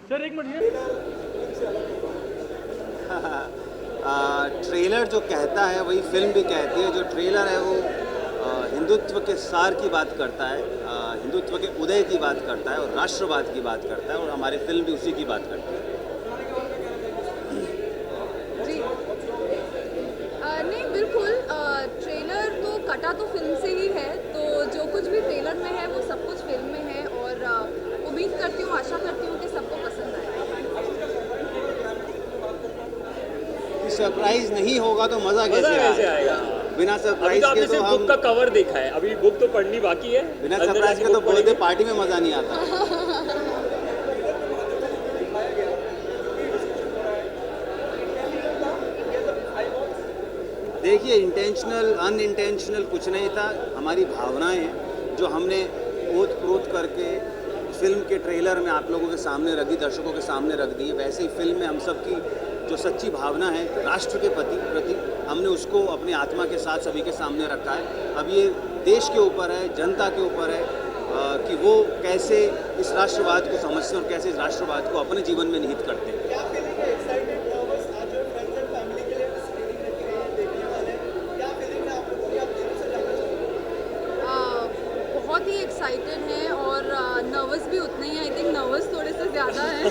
Sir एक minute trailer जो कहता है वही फिल्म भी कहती है। जो ट्रेलर है वो हिंदुत्व के सार की बात करता है, हिंदुत्व के उदय की बात करता है और राष्ट्रवाद की बात करता है, और हमारी फिल्म भी उसी की बात करती है। जी नहीं बिल्कुल, ट्रेलर तो कटा तो फिल्म से ही है, तो जो कुछ भी ट्रेलर में है वो सब कुछ फिल्म में है, और उम्मीद करती हूँ, आशा करती हूँ कि सबको पसंद आए। सरप्राइज नहीं होगा तो मजा कैसे आएगा? बिना सरप्राइज तो के आपने तो सिर्फ हम बुक का कवर देखा है, अभी बुक तो पढ़नी बाकी है। बिना सरप्राइज के तो बर्थडे पार्टी में मजा नहीं आता। देखिए, इंटेंशनल अनइंटेंशनल कुछ नहीं था, हमारी भावनाएं हैं जो हमने ओत प्रोत करके फिल्म के ट्रेलर में आप लोगों के सामने रख दी, दर्शकों के सामने रख दी। वैसे ही फिल्म में हम सब की जो सच्ची भावना है राष्ट्र के प्रति हमने उसको अपनी आत्मा के साथ सभी के सामने रखा है। अब ये देश के ऊपर है, जनता के ऊपर है कि वो कैसे इस राष्ट्रवाद को समझते हैं और कैसे इस राष्ट्रवाद को अपने जीवन में निहित करते हैं। बहुत ही एक्साइटेड हैं और नर्वस भी उतने ही, आई थिंक नर्वस थोड़े से ज़्यादा है।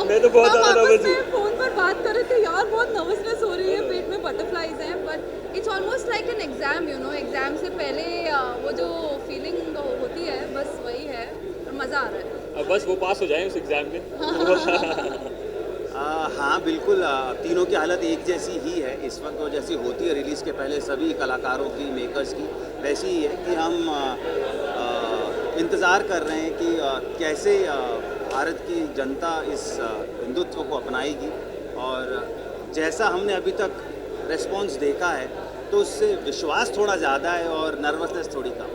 मैं तो बहुत ज़्यादा नर्वस हूँ। फ़ोन पर बात कर रहे थे, यार बहुत नर्वसनेस हो रही है, पेट में बटरफ्लाइज हैं, but it's almost like an exam, you know, exam से पहले वो जो फीलिंग होती है बस वही है, और मज़ा आ रहा है। बस वो पास हो जाए उस एग्जाम में। हाँ बिल्कुल, तीनों की हालत एक जैसी ही है इस वक्त, और जैसी होती है रिलीज़ के पहले सभी कलाकारों की, मेकर्स की, वैसी ही है कि हम इंतज़ार कर रहे हैं कि कैसे भारत की जनता इस हिंदुत्व को अपनाएगी, और जैसा हमने अभी तक रिस्पॉन्स देखा है तो उससे विश्वास थोड़ा ज़्यादा है और नर्वसनेस थोड़ी कम।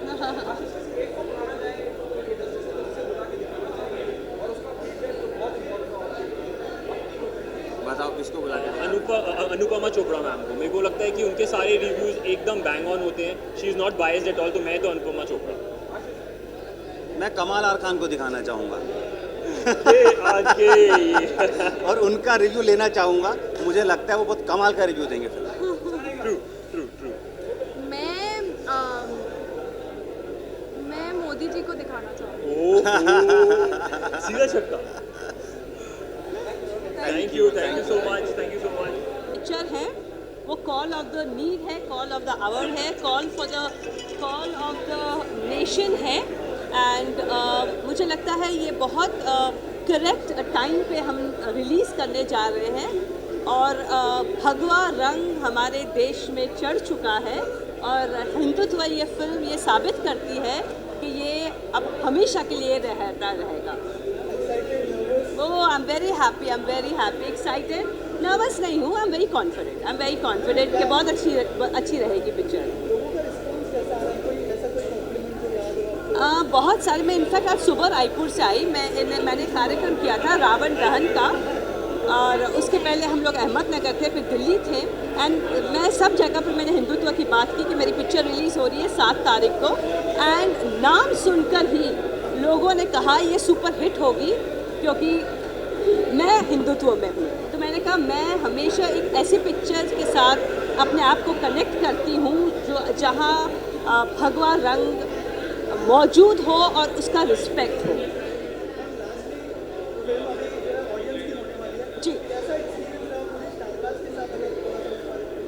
बताओ किसको बुला के? अनुपमा चोपड़ा मैम को। मेरे को लगता है कि उनके सारे रिव्यूज़ एकदम बैंग ऑन होते हैं। She is not biased at all, तो मैं तो अनुपमा चोपड़ा। मैं कमाल आर खान को दिखाना चाहूँगा आज के और उनका रिव्यू लेना चाहूँगा। मुझे लगता है वो बहुत कमाल का रिव्यू देंगे फिल्म। True true true. मैं मोदी जी को दिखाना चाहूँगी। सीधा छक्का। Thank you so much, thank you so much. Picture है वो कॉल ऑफ द नीड है, कॉल ऑफ द आवर है, कॉल ऑफ द नेशन है, एंड मुझे लगता है ये बहुत करेक्ट टाइम पे हम रिलीज़ करने जा रहे हैं, और भगवा रंग हमारे देश में चढ़ चुका है, और हिंदुत्व ये फिल्म ये साबित करती है कि ये अब हमेशा के लिए रहता रहेगा। I am very happy, excited, nervous नहीं हूँ, आई एम वेरी कॉन्फिडेंट कि बहुत अच्छी रहेगी पिक्चर। बहुत सारे, मैं इनफैक्ट आज सुबह रायपुर से आई, मैंने कार्यक्रम किया था रावण दहन का, और उसके पहले हम लोग अहमदनगर थे, फिर दिल्ली थे, एंड मैं सब जगह पर मैंने हिंदुत्व की बात की कि मेरी पिक्चर रिलीज़ हो रही है 7 तारीख को, एंड नाम सुनकर ही लोगों ने कहा ये सुपर हिट होगी, क्योंकि मैं हिंदुत्व में हूँ। तो मैंने कहा मैं हमेशा एक ऐसी पिक्चर के साथ अपने आप को कनेक्ट करती हूँ जो जहाँ भगवा रंग मौजूद हो और उसका रिस्पेक्ट हो। जी,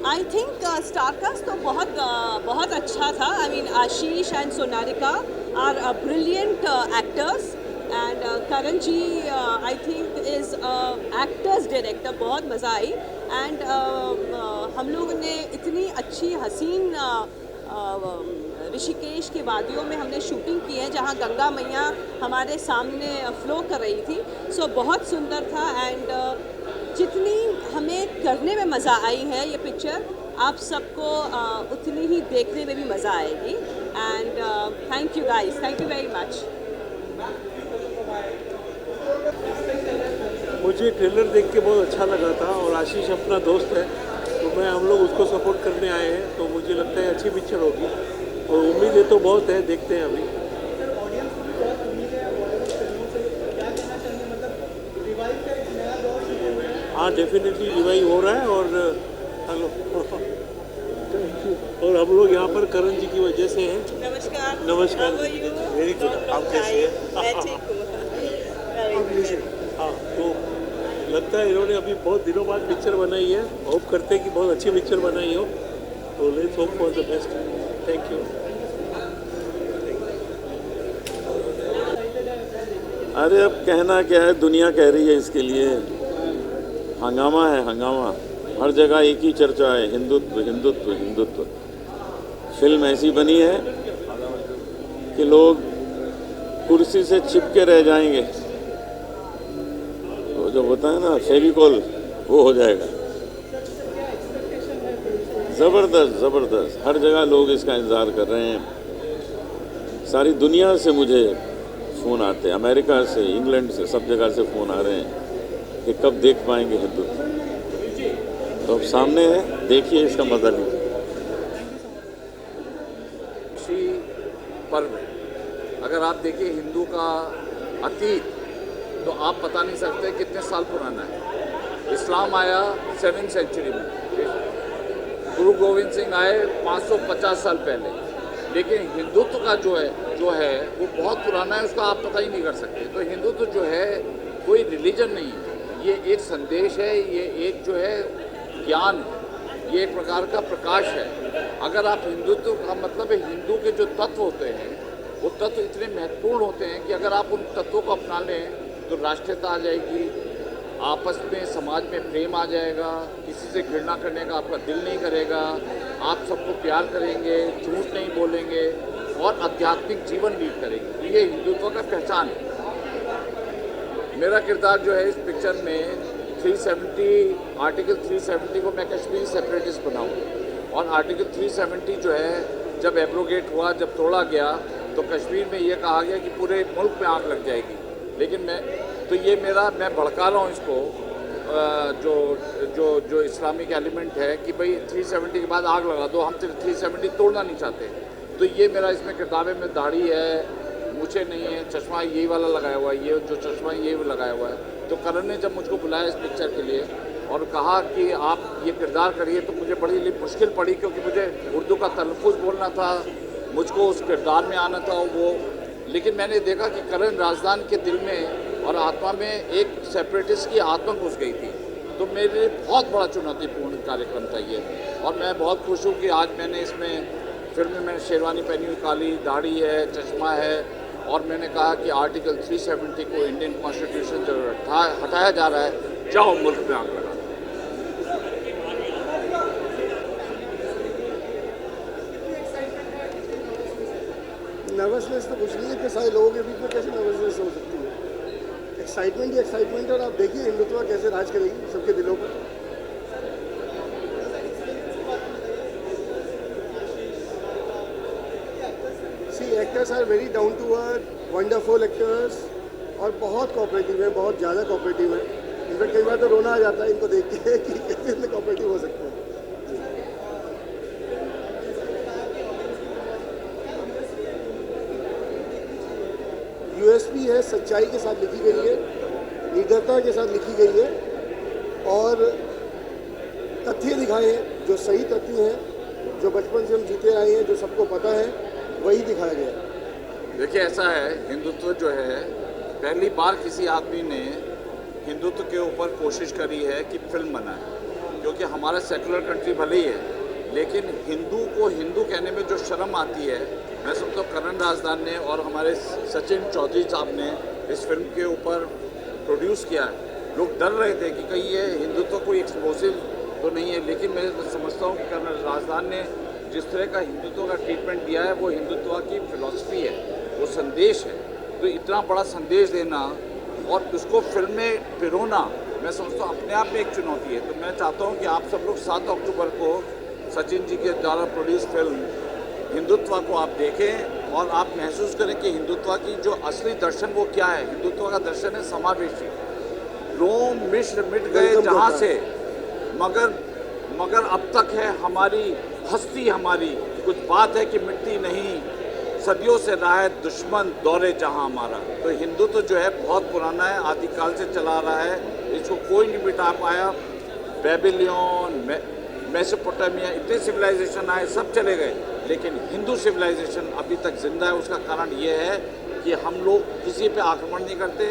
आई थिंक स्टारकास्ट तो बहुत अच्छा था। I mean Ashish and Sonarika are brilliant actors, and Karan ji I think is actors director, बहुत मज़ा आई, एंड हम लोगों ने इतनी अच्छी हसीन ऋषिकेश की वादियों में हमने शूटिंग की है, जहाँ गंगा मैया हमारे सामने फ्लो कर रही थी, सो बहुत सुंदर था, एंड जितनी हमें करने में मज़ा आई है ये पिक्चर, आप सबको उतनी ही देखने में भी मज़ा आएगी, and thank you guys, thank you very much. मुझे ट्रेलर देख के बहुत अच्छा लगा था, और आशीष अपना दोस्त है, तो हम लोग उसको सपोर्ट करने आए हैं, तो मुझे लगता है अच्छी पिक्चर होगी, और उम्मीदें तो बहुत है, देखते हैं अभी। हाँ डेफिनेटली रिवाइव हो रहा है। और हेलो थैंक यू। और हम लोग यहाँ पर करण जी की वजह से हैं। नमस्कार। नमस्कार। How are you? Very good. Long आप कैसे हैं? time. मैं ठीक हूँ। Very good. हाँ तो लगता है इन्होंने अभी बहुत दिनों बाद पिक्चर बनाई है। होप करते हैं कि बहुत अच्छी पिक्चर बनाई हो। तो let's hope for the best. Thank you. अरे अब कहना क्या है, दुनिया कह रही है इसके लिए। हंगामा है, हंगामा। हर जगह एक ही चर्चा है, हिंदुत्व हिंदुत्व हिंदुत्व। फिल्म ऐसी बनी है कि लोग कुर्सी से चिपके रह जाएंगे। तो जो होता है ना फेविकॉल, वो हो जाएगा। ज़बरदस्त ज़बरदस्त। हर जगह लोग इसका इंतज़ार कर रहे हैं। सारी दुनिया से मुझे फ़ोन आते हैं, अमेरिका से, इंग्लैंड से, सब जगह से फ़ोन आ रहे हैं कि कब देख पाएंगे हिंदुत्व। तो अब सामने है, देखिए इसका मज़ा लीजिए। खुशी पर्व है। अगर आप देखिए हिंदू का अतीत, तो आप बता नहीं सकते कितने साल पुराना है। इस्लाम आया 7वीं सेंचुरी में, गुरु गोविंद सिंह आए 550 साल पहले। लेकिन हिंदुत्व का जो है वो बहुत पुराना है, उसका आप पता ही नहीं कर सकते। तो हिंदुत्व जो है कोई रिलीजन नहीं है, ये एक संदेश है, ये एक जो है ज्ञान है, ये एक प्रकार का प्रकाश है। अगर आप हिंदुत्व का मतलब है, हिंदू के जो तत्व होते हैं वो तत्व इतने महत्वपूर्ण होते हैं कि अगर आप उन तत्वों को अपना लें तो राष्ट्रीयता आ जाएगी, आपस में समाज में प्रेम आ जाएगा, किसी से घृणा करने का आपका दिल नहीं करेगा, आप सबको प्यार करेंगे, झूठ नहीं बोलेंगे और आध्यात्मिक जीवन लीड करेंगे। ये हिंदुत्व का पहचान है। मेरा किरदार जो है इस पिक्चर में 370 आर्टिकल 370 को मैं कश्मीरी सेपरेटिस्ट बनाऊँ। और आर्टिकल 370 जो है जब एब्रोगेट हुआ, जब तोड़ा गया, तो कश्मीर में ये कहा गया कि पूरे मुल्क में आग लग जाएगी। लेकिन मैं भड़का रहा हूँ इसको, जो इस्लामिक एलिमेंट है कि भाई 370 के बाद आग लगा दो, हम 370 तोड़ना नहीं चाहते। तो ये मेरा इसमें किरदार में दाढ़ी है, मूछें नहीं है, चश्मा यही वाला लगाया हुआ है, ये जो चश्मा ये लगाया हुआ है। तो करण ने जब मुझको बुलाया इस पिक्चर के लिए और कहा कि आप ये किरदार करिए, तो मुझे बड़ी मुश्किल पड़ी, क्योंकि मुझे उर्दू का तलफ़ुज़ बोलना था, मुझको उस किरदार में आना था वो। लेकिन मैंने देखा कि करण राजदान के दिल में और आत्मा में एक सेपरेटिस्ट की आत्मा घुस गई थी। तो मेरे लिए बहुत बड़ा चुनौतीपूर्ण कार्यक्रम था ये। और मैं बहुत खुश हूँ कि आज मैंने इसमें फिल्म में मैंने शेरवानी पहनी हुई, काली दाढ़ी है, चश्मा है, और मैंने कहा कि आर्टिकल 370 को इंडियन कॉन्स्टिट्यूशन जो हटाया जा रहा है, जाओ मुल्क में आग लगा। नर्वसनेस तो कुछ नहीं है, इतने सारे लोगों के बीच में कैसे नर्वसनेस हो सकती है। एक्साइटमेंट ही एक्साइटमेंट है। और आप देखिए हिंदुत्व कैसे राज करेगी सबके दिलों पर। See actors are very down to earth, wonderful actors, और बहुत कोऑपरेटिव है, बहुत ज़्यादा कोऑपरेटिव है। इनफैक्ट कई बार तो रोना आ जाता है इनको देख के कि कैसे इतने कोऑपरेटिव हो सकते हैं। यूएसपी है, सच्चाई के साथ लिखी गई है, निडरता के साथ लिखी गई है, और तथ्य दिखाए हैं जो सही तथ्य हैं, जो बचपन से हम जीते आए हैं, जो सबको पता है, वही दिखाया गया है। देखिए ऐसा है, हिंदुत्व जो है पहली बार किसी आदमी ने हिंदुत्व के ऊपर कोशिश करी है कि फिल्म बनाए। क्योंकि हमारा सेकुलर कंट्री भले ही है, लेकिन हिंदू को हिंदू कहने में जो शर्म आती है, मैं समझता हूँ करण राजदान ने और हमारे सचिन चौधरी साहब ने इस फिल्म के ऊपर प्रोड्यूस किया है। लोग डर रहे थे कि कहीं ये हिंदुत्व कोई एक्सप्लोसिव तो नहीं है, लेकिन मैं समझता हूँ कि करण राजदान ने जिस तरह का हिंदुत्व का ट्रीटमेंट दिया है, वो हिंदुत्व की फिलॉसफी है, वो संदेश है। तो इतना बड़ा संदेश देना और उसको फिल्म में पिरोना, मैं समझता हूँ अपने आप में एक चुनौती है। तो मैं चाहता हूँ कि आप सब लोग 7 अक्टूबर को सचिन जी के द्वारा प्रोड्यूस फिल्म हिंदुत्व को आप देखें और आप महसूस करें कि हिंदुत्व की जो असली दर्शन वो क्या है। हिंदुत्व का दर्शन है समावेशी। रोम मिश्र मिट गए जहाँ से, मगर अब तक है हमारी हस्ती, हमारी कुछ बात है कि मिटती नहीं, सदियों से रहा है दुश्मन दौरे जहाँ हमारा। तो हिंदुत्व जो है बहुत पुराना है, आदिकाल से चला आ रहा है। इस जिसको कोई नहीं मिटा पाया। बेबीलोन, मेसोपोटामिया, इतने सिविलाइजेशन आए, सब चले गए, लेकिन हिंदू सिविलाइजेशन अभी तक जिंदा है। उसका कारण ये है कि हम लोग किसी पे आक्रमण नहीं करते,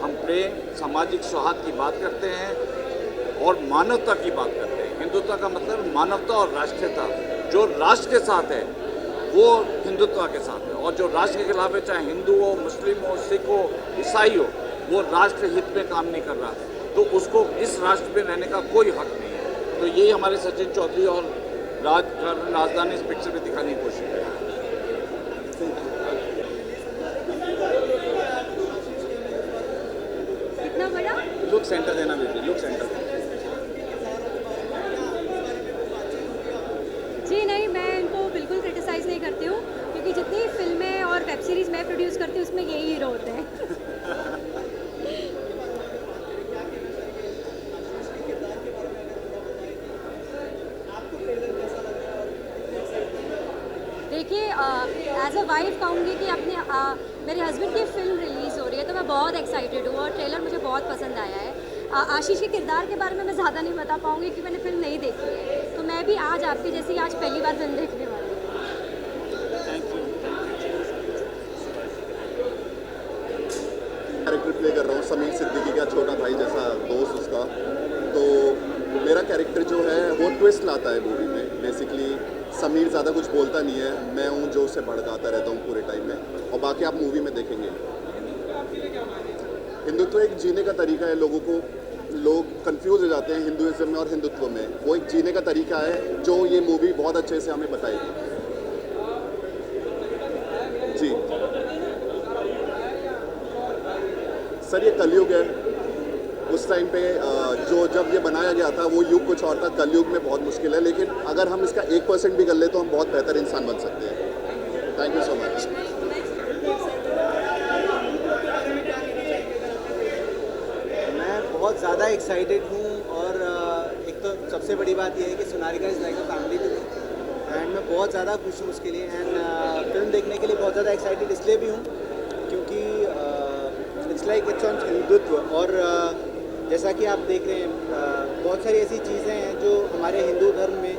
हम प्रेम, सामाजिक सौहार्द की बात करते हैं और मानवता की बात करते हैं। हिंदुत्व का मतलब मानवता और राष्ट्रीयता। जो राष्ट्र के साथ है वो हिंदुत्व के साथ है, और जो राष्ट्र के खिलाफ है, चाहे हिंदू हो, मुस्लिम हो, सिख हो, ईसाई हो, वो राष्ट्र हित में काम नहीं कर रहा, तो उसको इस राष्ट्र में रहने का कोई हक नहीं है। तो यही हमारे सचिन चौधरी और राजधानी इस पिक्चर में दिखाने की कोशिश है। कितना बड़ा लुक सेंटर देना बेटी, लुक सेंटर। जी नहीं, मैं इनको बिल्कुल क्रिटिसाइज़ नहीं करती हूँ, क्योंकि जितनी फिल्में और वेब सीरीज़ मैं प्रोड्यूस करती हूँ उसमें यही हीरो होते हैं। देखिए, एज अ वाइफ कहूँगी कि अपने मेरे हस्बैंड की फ़िल्म रिलीज़ हो रही है, तो मैं बहुत एक्साइटेड हूँ और ट्रेलर मुझे बहुत पसंद आया है। आशीष के किरदार के बारे में मैं ज़्यादा नहीं बता पाऊँगी क्योंकि मैंने फिल्म नहीं देखी है, तो मैं भी आज आपकी जैसी आज पहली बार फिल्म देखने वाली हूँ। कैरेक्टर प्ले कर रहा हूँ समीर सिद्दीकी का छोटा भाई जैसा दोस्त उसका। तो मेरा कैरेक्टर जो है वो ट्विस्ट लाता है मूवी में। बेसिकली समीर ज़्यादा कुछ बोलता नहीं है, मैं हूँ जो उसे भड़काता रहता हूँ पूरे टाइम में, और बाकी आप मूवी में देखेंगे। हिंदुत्व एक जीने का तरीका है, लोग कंफ्यूज हो जाते हैं हिंदुइज्म में और हिंदुत्व में। वो एक जीने का तरीका है जो ये मूवी बहुत अच्छे से हमें बताएगी। जी सर, ये कलयुग है। उस टाइम पे जब ये बनाया गया था वो युग कुछ और था। कलयुग में बहुत मुश्किल है, लेकिन अगर हम इसका 1% भी कर ले तो हम बहुत बेहतर इंसान बन सकते हैं। Thank you so much. मैं बहुत ज़्यादा एक्साइटेड हूँ, और एक तो सबसे बड़ी बात यह है कि Sonarika is like a family to me, and मैं बहुत ज़्यादा खुश हूँ उसके लिए। एंड फिल्म देखने के लिए बहुत ज़्यादा एक्साइटेड इसलिए भी हूँ क्योंकि it's like it's on Hindutva. और जैसा कि आप देख रहे हैं, बहुत सारी ऐसी चीज़ें हैं जो हमारे हिंदू धर्म में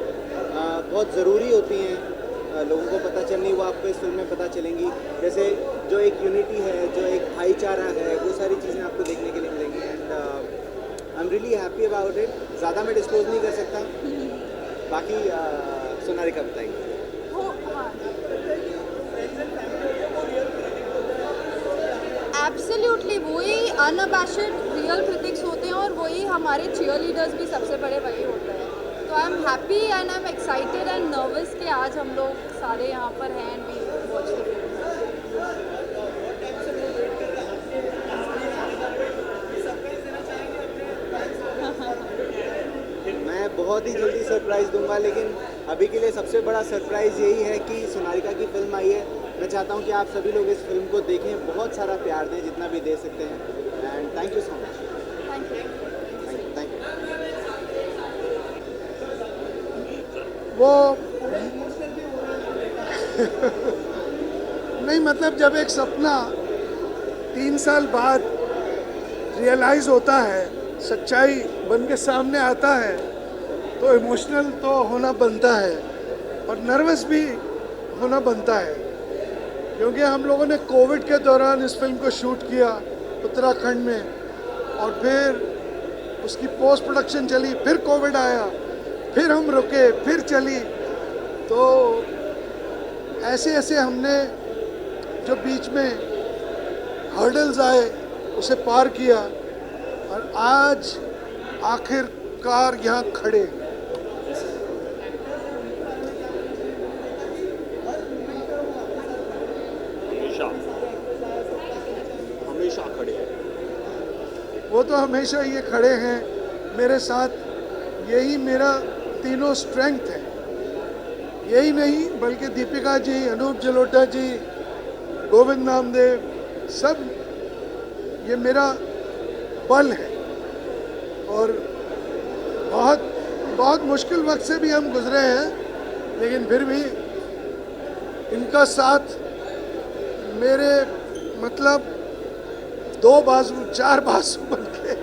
बहुत ज़रूरी होती हैं लोगों को पता चलनी, वो आपको इस फिल्म में पता चलेंगी। जैसे जो एक यूनिटी है, जो एक भाईचारा है, वो सारी चीज़ें आपको देखने के लिए मिलेंगी। And I am really happy about it. ज़्यादा मैं डिस्क्लोज नहीं कर सकता, बाकी सोनारिका बताएंगे। एब्सोल्युटली वही अनअबैशड रियल क्रिटिक्स होते हैं, और वही हमारे चीयर लीडर्स भी सबसे बड़े वही होते हैं। तो I am happy and I am excited and nervous कि आज हम लोग सारे यहाँ पर हैं and we watch the film. मैं बहुत ही जल्दी सरप्राइज़ दूंगा, लेकिन अभी के लिए सबसे बड़ा सरप्राइज़ यही है कि सोनारिका की फ़िल्म आई है। मैं चाहता हूँ कि आप सभी लोग इस फिल्म को देखें, बहुत सारा प्यार दें जितना भी दे सकते हैं। And thank you so much. Thank you. वो नहीं, मतलब जब एक सपना 3 साल बाद रियलाइज़ होता है, सच्चाई बन के सामने आता है, तो इमोशनल तो होना बनता है और नर्वस भी होना बनता है। क्योंकि हम लोगों ने कोविड के दौरान इस फिल्म को शूट किया उत्तराखंड में, और फिर उसकी पोस्ट प्रोडक्शन चली, फिर कोविड आया, फिर हम रुके, फिर चली। तो ऐसे ऐसे हमने जो बीच में हर्डल्स आए उसे पार किया, और आज आखिरकार यहाँ खड़े। हमेशा खड़े। वो तो हमेशा ये खड़े हैं मेरे साथ, यही मेरा तीनों स्ट्रेंथ है। यही नहीं बल्कि दीपिका जी, अनूप जलोटा जी, गोविंद नामदेव, सब ये मेरा बल है। और बहुत बहुत मुश्किल वक्त से भी हम गुजरे हैं, लेकिन फिर भी इनका साथ मेरे मतलब 2 बाजू 4 बाजू बन के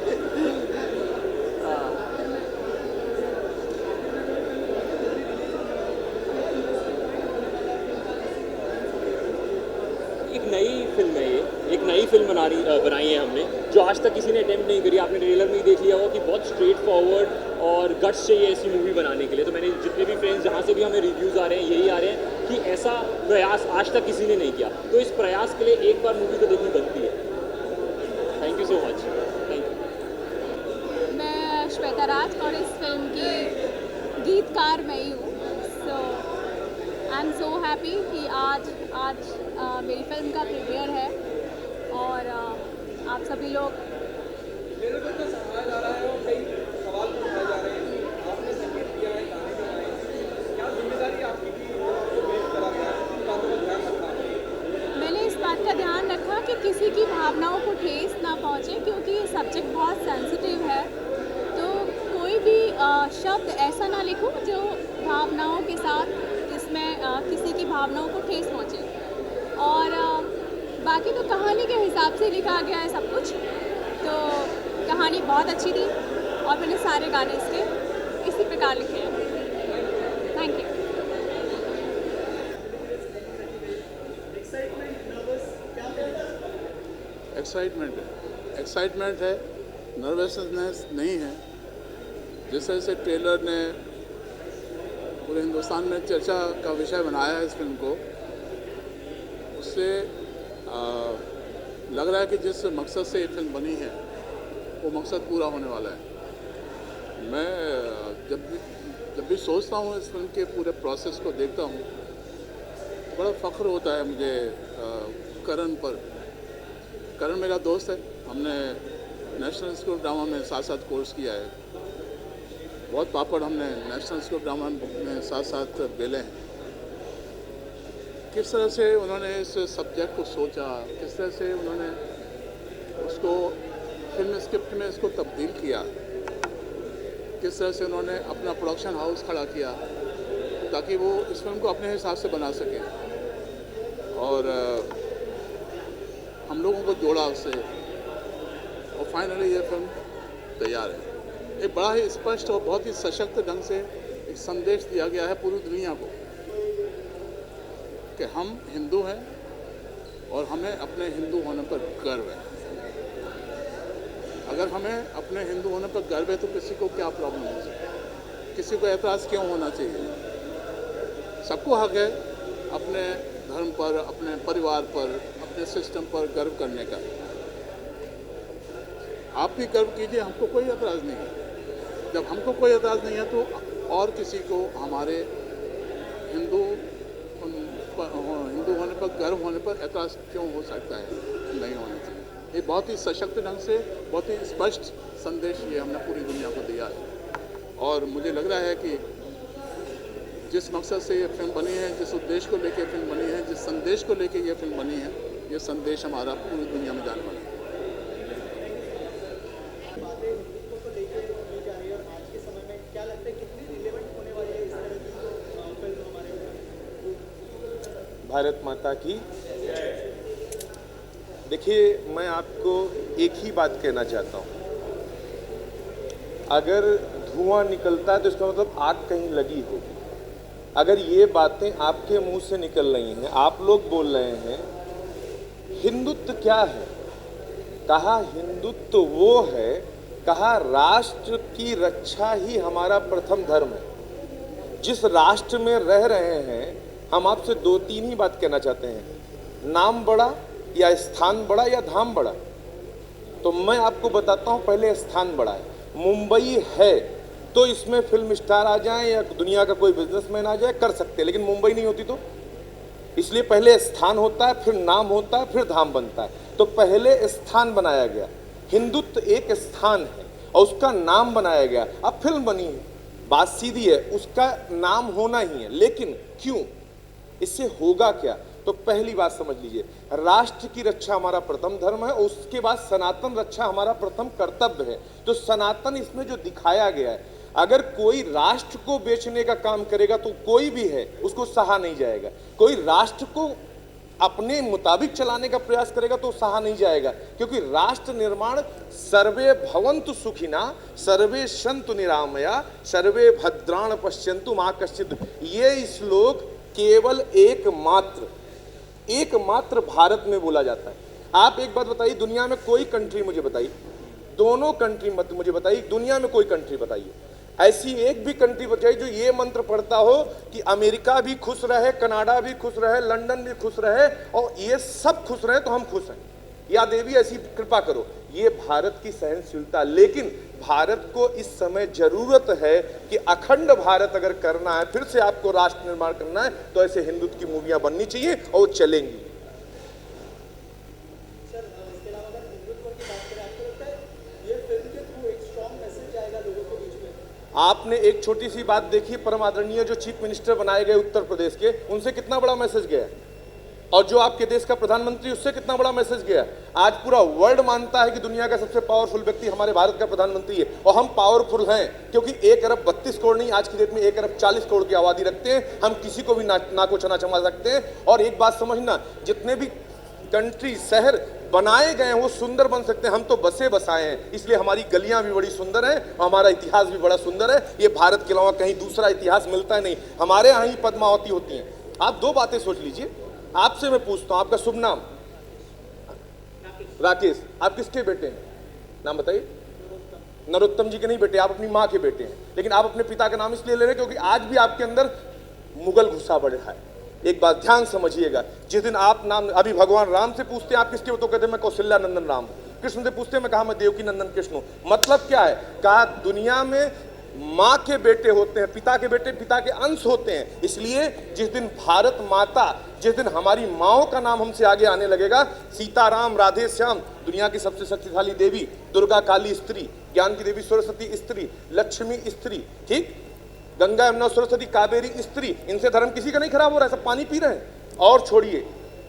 नई फिल्म है, ये एक नई फिल्म बनाई है हमने, जो आज तक किसी ने अटेम्प्ट नहीं करी। आपने ट्रेलर में ही देख लिया होगा कि बहुत स्ट्रेट फॉरवर्ड और गट्स चाहिए ऐसी मूवी बनाने के लिए। तो मैंने जितने भी फ्रेंड्स जहाँ से भी हमें रिव्यूज़ आ रहे हैं यही आ रहे हैं कि ऐसा प्रयास आज तक किसी ने नहीं किया। तो इस प्रयास के लिए एक बार मूवी तो देखनी बनती है। Thank you so much. Thank you. मैं श्वेता राज और इस फिल्म की गीतकार मैं ही हूँ। सो आई एम सो हैप्पी कि आज मेरी फिल्म का प्रीमियर है और आप सभी लोग मैंने इस बात का ध्यान रखा कि किसी की भावनाओं को ठेस ना पहुँचे, क्योंकि ये सब्जेक्ट बहुत सेंसिटिव है। तो कोई भी शब्द ऐसा ना लिखूं जो भावनाओं के साथ जिसमें किसी की भावनाओं को ठेस पहुँचे। और बाकी तो कहानी के हिसाब से लिखा गया है सब कुछ। तो कहानी बहुत अच्छी थी और मैंने सारे गाने इसके इसी प्रकार लिखे हैं। Thank you. एक्साइटमेंट है, नर्वसनेस नहीं है। जिस तरह से ट्रेलर ने पूरे हिंदुस्तान में चर्चा का विषय बनाया है इस फिल्म को, उससे लग रहा है कि जिस मकसद से ये फिल्म बनी है वो मकसद पूरा होने वाला है। मैं जब भी सोचता हूँ इस फिल्म के पूरे प्रोसेस को देखता हूँ तो बड़ा फ़ख्र होता है मुझे करण पर। करण मेरा दोस्त है, हमने नेशनल स्कूल ड्रामा में साथ साथ कोर्स किया है। बहुत पापड़ हमने नेशनल स्कूल ड्रामा में साथ साथ बेले हैं। किस तरह से उन्होंने इस सब्जेक्ट को सोचा, किस तरह से उन्होंने उसको फिल्म स्क्रिप्ट में इसको तब्दील किया, किस तरह से उन्होंने अपना प्रोडक्शन हाउस खड़ा किया ताकि वो इस फिल्म को अपने हिसाब से बना सके, और हम लोगों को जोड़ा उससे, और फाइनली ये फिल्म तैयार है। एक बड़ा ही स्पष्ट और बहुत ही सशक्त ढंग से एक संदेश दिया गया है पूरी दुनिया को कि हम हिंदू हैं और हमें अपने हिंदू होने पर गर्व है। अगर हमें अपने हिंदू होने पर गर्व है तो किसी को क्या प्रॉब्लम हो सकती है, किसी को एतराज़ क्यों होना चाहिए। सबको हक है अपने धर्म पर, अपने परिवार पर, अपने सिस्टम पर गर्व करने का। आप भी गर्व कीजिए, हमको कोई एतराज़ नहीं है। जब हमको कोई एतराज़ नहीं है तो और किसी को हमारे हिंदू होने पर, गर्व होने पर एतराज़ क्यों हो सकता है, नहीं होना चाहिए। ये बहुत ही सशक्त ढंग से, बहुत ही स्पष्ट संदेश ये हमने पूरी दुनिया को दिया है। और मुझे लग रहा है कि जिस मकसद से ये फिल्म बनी है, जिस उद्देश्य को लेकर फिल्म बनी है, जिस संदेश को लेकर ये फिल्म बनी है, ये संदेश हमारा पूरी दुनिया में जाने वाला है। भारत माता की। देखिए, मैं आपको एक ही बात कहना चाहता हूँ, अगर धुआं निकलता है तो इसका मतलब आग कहीं लगी होगी। अगर ये बातें आपके मुंह से निकल रही हैं, आप लोग बोल रहे हैं हिंदुत्व क्या है, कहा हिंदुत्व वो है, कहा राष्ट्र की रक्षा ही हमारा प्रथम धर्म है। जिस राष्ट्र में रह रहे हैं, हम आपसे दो तीन ही बात कहना चाहते हैं, नाम बड़ा या स्थान बड़ा या धाम बड़ा। तो मैं आपको बताता हूं, पहले स्थान बड़ा है। मुंबई है तो इसमें फिल्म स्टार आ जाए या दुनिया का कोई बिजनेसमैन आ जाए, कर सकते हैं, लेकिन मुंबई नहीं होती तो। इसलिए पहले स्थान होता है, फिर नाम होता है, फिर धाम बनता है। तो पहले स्थान बनाया गया, हिंदुत्व एक स्थान है और उसका नाम बनाया गया। अब फिल्म बनी है, बात सीधी है, उसका नाम होना ही है, लेकिन क्यों, इससे होगा क्या? तो पहली बात समझ लीजिए, राष्ट्र की रक्षा हमारा प्रथम धर्म है, उसके बाद सनातन रक्षा हमारा प्रथम कर्तव्य है। तो सनातन इसमें जो दिखाया गया है, अगर कोई राष्ट्र को बेचने का काम करेगा तो कोई भी है उसको सहा नहीं जाएगा। कोई राष्ट्र को अपने मुताबिक चलाने का प्रयास करेगा तो सहा नहीं जाएगा, क्योंकि राष्ट्र निर्माण सर्वे भवन्तु सुखिना सर्वे सन्तु निरामया सर्वे भद्राण पश्यन्तु मा कश्चित्। ये श्लोक केवल एकमात्र एकमात्र भारत में बोला जाता है। आप एक बात बताइए, दुनिया में कोई कंट्री मुझे बताइए, दोनों कंट्री मत मुझे बताइए, दुनिया में कोई कंट्री बताइए, ऐसी एक भी कंट्री बताइए जो ये मंत्र पढ़ता हो कि अमेरिका भी खुश रहे, कनाडा भी खुश रहे, लंदन भी खुश रहे और ये सब खुश रहे तो हम खुश हैं, या देवी ऐसी कृपा करो। ये भारत की सहनशीलता। लेकिन भारत को इस समय जरूरत है कि अखंड भारत अगर करना है, फिर से आपको राष्ट्र निर्माण करना है, तो ऐसे हिंदुत्व की मूवियां बननी चाहिए और वो चलेंगी। आपने एक छोटी सी बात देखी, परम आदरणीय जो चीफ मिनिस्टर बनाए गए उत्तर प्रदेश के, उनसे कितना बड़ा मैसेज गया, और जो आपके देश का प्रधानमंत्री, उससे कितना बड़ा मैसेज गया। आज पूरा वर्ल्ड मानता है कि दुनिया का सबसे पावरफुल व्यक्ति हमारे भारत का प्रधानमंत्री है, और हम पावरफुल हैं क्योंकि 1 अरब 32 करोड़ नहीं, आज की डेट में 1 अरब 40 करोड़ की आबादी रखते हैं। हम किसी को भी नाको चना चमा सकते हैं। और एक बात समझना, जितने भी कंट्री शहर बनाए गए हैं वो सुंदर बन सकते हैं, हम तो बसे बसाए हैं, इसलिए हमारी गलियां भी बड़ी सुंदर हैं और हमारा इतिहास भी बड़ा सुंदर है। ये भारत के अलावा कहीं दूसरा इतिहास मिलता है नहीं, हमारे यहाँ ही पद्मावती होती हैं। आप दो बातें सोच लीजिए, आपसे मैं पूछता हूं, आपका शुभ नाम? राकेश। आप किसके बेटे हैं? नाम बताइए। नरोत्तम जी के नहीं बेटे, आप अपनी माँ के बेटे हैं। लेकिन आप अपने पिता का नाम इसलिए ले रहे हैं क्योंकि आज भी आपके अंदर मुगल घुसा बढ़ा है। एक बात ध्यान समझिएगा, जिस दिन आप नाम, अभी भगवान राम से पूछते हैं आप किसके हो, तो कहते हैं मैं कौशल्या नंदन राम हूं। कृष्ण से पूछते हैं, मैं कहा मैं देवकी नंदन कृष्ण हूं। मतलब क्या है? कहा दुनिया में माँ के बेटे होते हैं, पिता के बेटे पिता के अंश होते हैं। इसलिए जिस दिन भारत माता, जिस दिन हमारी माओ का नाम हमसे आगे आने लगेगा, सीताराम, राधे श्याम, दुनिया की सबसे शक्तिशाली देवी, दुर्गा काली स्त्री, ज्ञान की देवी सरस्वती स्त्री, लक्ष्मी स्त्री, ठीक, गंगा यमुना सरस्वती कावेरी स्त्री, इनसे धर्म किसी का नहीं खराब हो रहा है, सब पानी पी रहे हैं। और छोड़िए,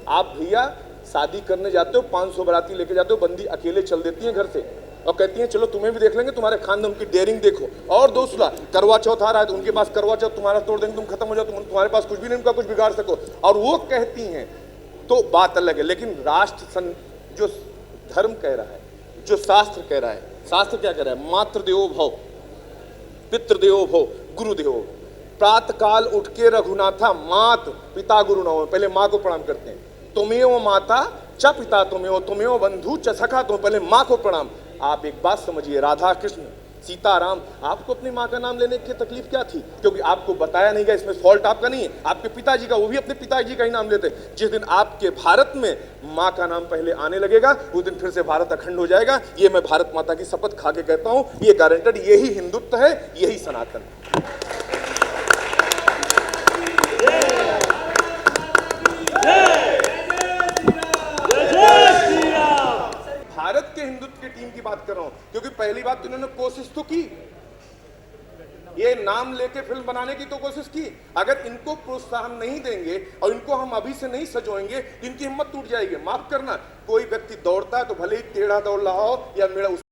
आप भैया शादी करने जाते हो, 500 बाराती लेके जाते हो, बंदी अकेले चल देती है घर से और कहती हैं चलो तुम्हें भी देख लेंगे, तुम्हारे खानदान की डेयरिंग देखो। और दूसरा, करवा चौथ आ रहा है तो उनके पास करवा चौथ तुम्हारा तोड़ देंगे, तुम खत्म हो जाओ, तुम्हारे पास कुछ भी नहीं, उनका कुछ बिगाड़ सको, और वो कहती हैं, तो बात अलग है। लेकिन राष्ट्र जो धर्म कह रहा है, जो शास्त्र कह रहा है, शास्त्र क्या कह रहा है? मातृ देवो भव, पितृदेवो भव, गुरु देवो। प्रातः काल उठ के रघुनाथा, मात पिता गुरु न हो, पहले माँ को प्रणाम करते हैं। तुमेव माता च पिता तुमेव, तुमेव बंधु च सखा, तुम पहले माँ को प्रणाम। आप एक बात समझिए, राधा कृष्ण, सीताराम, आपको अपनी माँ का नाम लेने की तकलीफ क्या थी? क्योंकि आपको बताया नहीं गया, इसमें फॉल्ट आपका नहीं है, आपके पिताजी का, वो भी अपने पिताजी का ही नाम लेते। जिस दिन आपके भारत में माँ का नाम पहले आने लगेगा, उस दिन फिर से भारत अखंड हो जाएगा। ये मैं भारत माता की शपथ खा के कहता हूँ, ये गारंटेड, यही हिंदुत्व है, यही सनातन है। भारत के हिंदुत्व की टीम की बात कर रहा हूं, क्योंकि पहली बात तो इन्होंने कोशिश तो की, ये नाम लेके फिल्म बनाने की तो कोशिश की। अगर इनको प्रोत्साहन नहीं देंगे और इनको हम अभी से नहीं सजोएंगे, इनकी हिम्मत टूट जाएगी। माफ करना, कोई व्यक्ति दौड़ता है तो भले ही टेढ़ा दौड़ रहा हो या मेरा